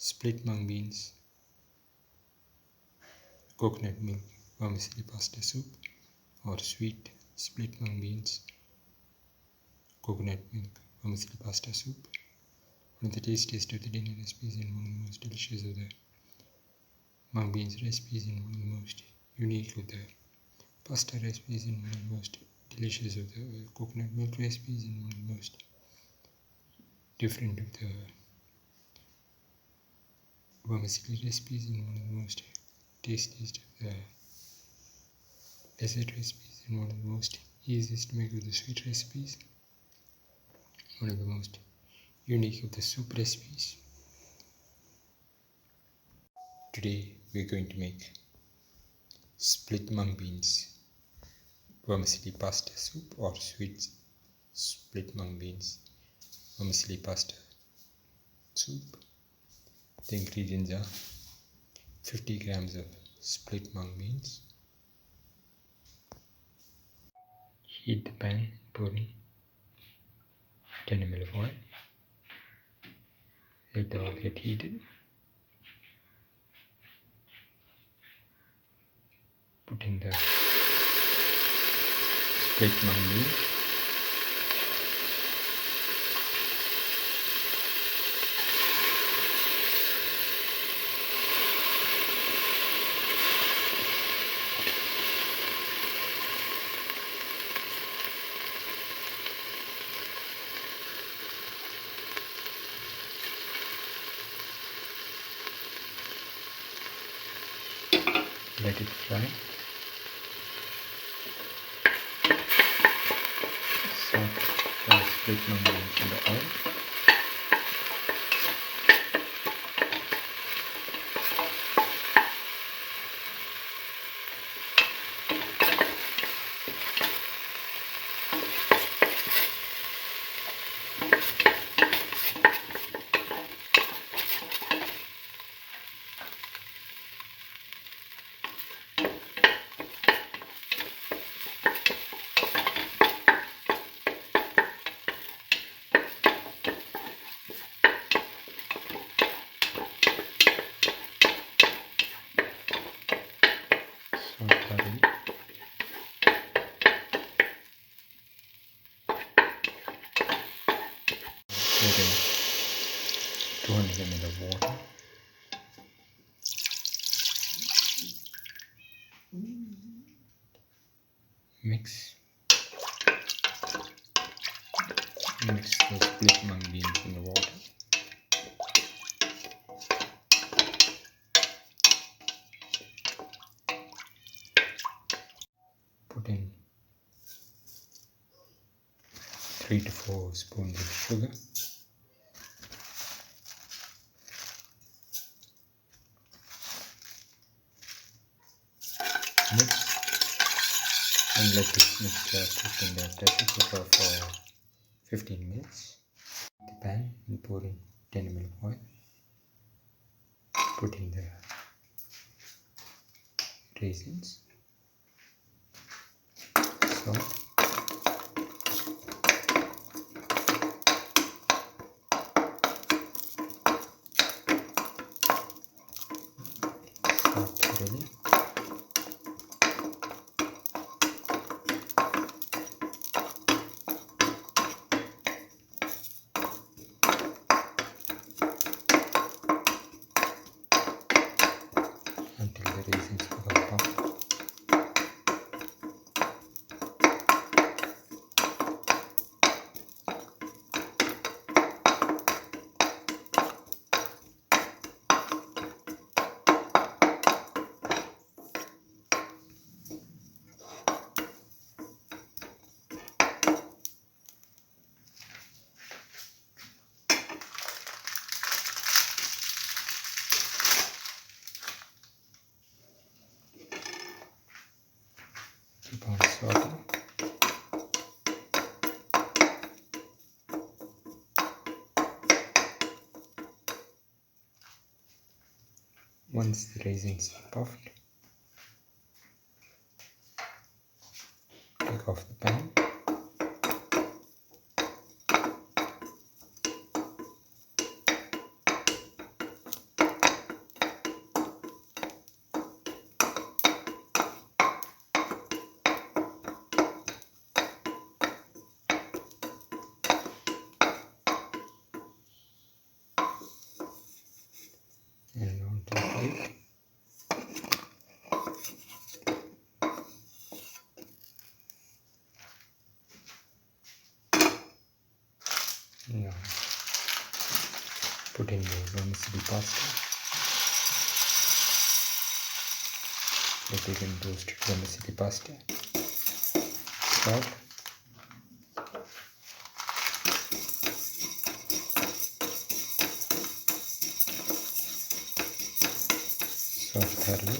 split mung beans, coconut milk vermicelli pasta soup, or sweet split mung beans, coconut milk vermicelli pasta soup. One of the tastiest of the dinner recipes and one of the most delicious of the mung beans recipes and one of the most unique of the pasta recipes and one of the most delicious of the coconut milk recipes and one of the most different of the vermicelli recipes and one of the most tastiest of the dessert recipes and one of the most easiest to make of the sweet recipes, one of the most unique of the soup recipes. Today we're going to make split mung beans vermicelli pasta soup or sweet split mung beans vermicelli pasta soup. The ingredients are 50 grams of split mung beans. Heat the pan, pour in 10 ml of oil. Let the oil get heated. Put in the split mung beans. Let it fry. Saute the split mung beans in the oil. Pour in 200 ml of water. Mix the split mung beans in the water. Put in 3 to 4 spoons of sugar. Mix and let this mixture cook in the pressure cooker for 15 minutes. The pan and pour in 10 ml of oil. Put in the raisins, salt, thoroughly. Until the raisins become puffed. Keep on sauteing. Once the raisins are puffed, take off the pan. plate. Now put in the vermicelli pasta. Take in roasted vermicelli pasta. Salt. Salt thoroughly.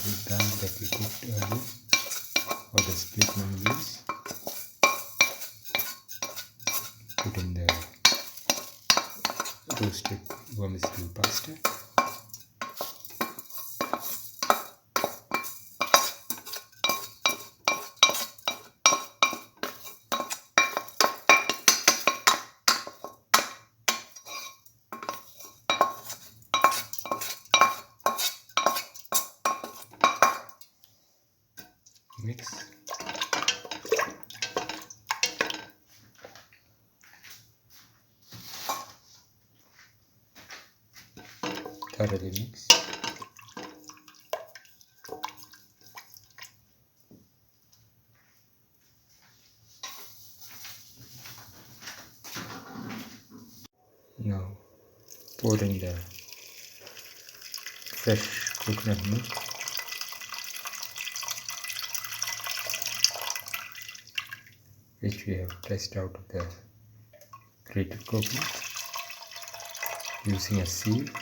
The dal that we cooked earlier, or the split mung beans. Put in the roasted vermicelli pasta. Mix. Thoroughly mix. Now pour in the fresh coconut milk. Which we have pressed out of the grated coconut using a sieve.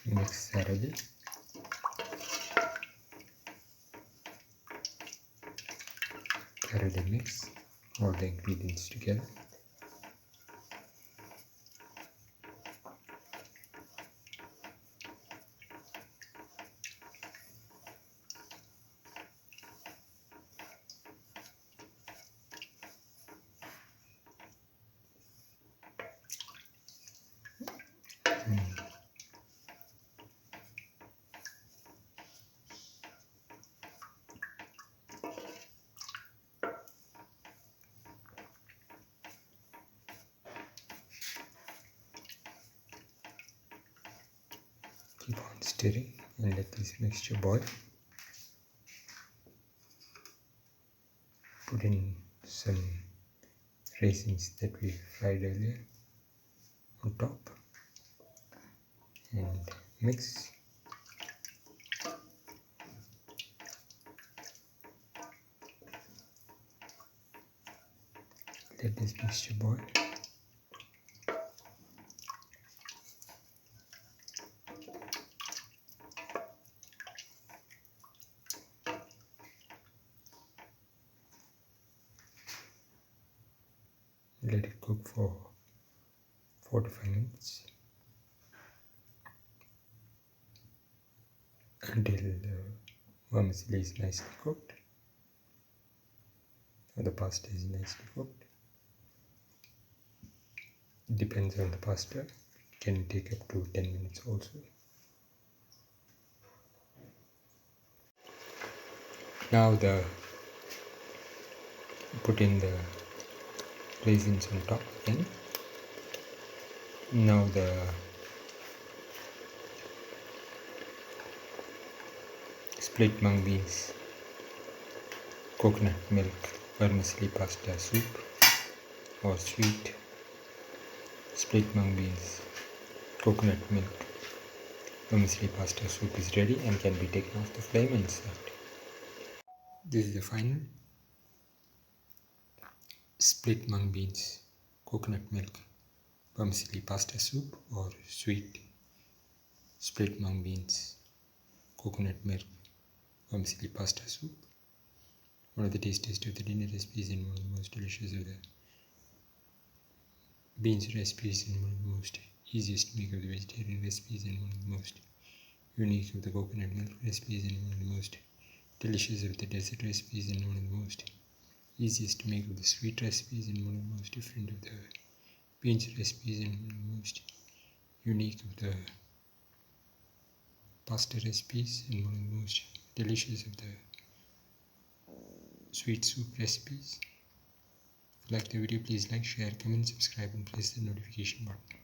Mix thoroughly. Thoroughly mix all the ingredients together. Keep on stirring and let this mixture boil. Put in some raisins that we fried earlier on top and mix. Let this mixture boil. Let it cook for 4 to 5 minutes until the vermicelli is nicely cooked or the pasta is nicely cooked. It depends on the pasta. It can take up to 10 minutes also. Now put in the raisins on top again. Now the split mung beans, coconut milk, vermicelli pasta soup or sweet split mung beans, coconut milk, vermicelli pasta soup is ready and can be taken off the flame and served. This is the final split mung beans, coconut milk, vermicelli pasta soup or sweet split mung beans, coconut milk, vermicelli pasta soup. One of the tastiest of the dinner recipes and one of the most delicious of the beans recipes and one of the most easiest to make of the vegetarian recipes and one of the most unique of the coconut milk recipes and one of the most delicious of the dessert recipes and one of the most easiest to make of the sweet recipes and one of the most different of the beans recipes and one of the most unique of the pasta recipes and one of the most delicious of the sweet soup recipes. If you like the video, please like, share, comment, subscribe and press the notification button.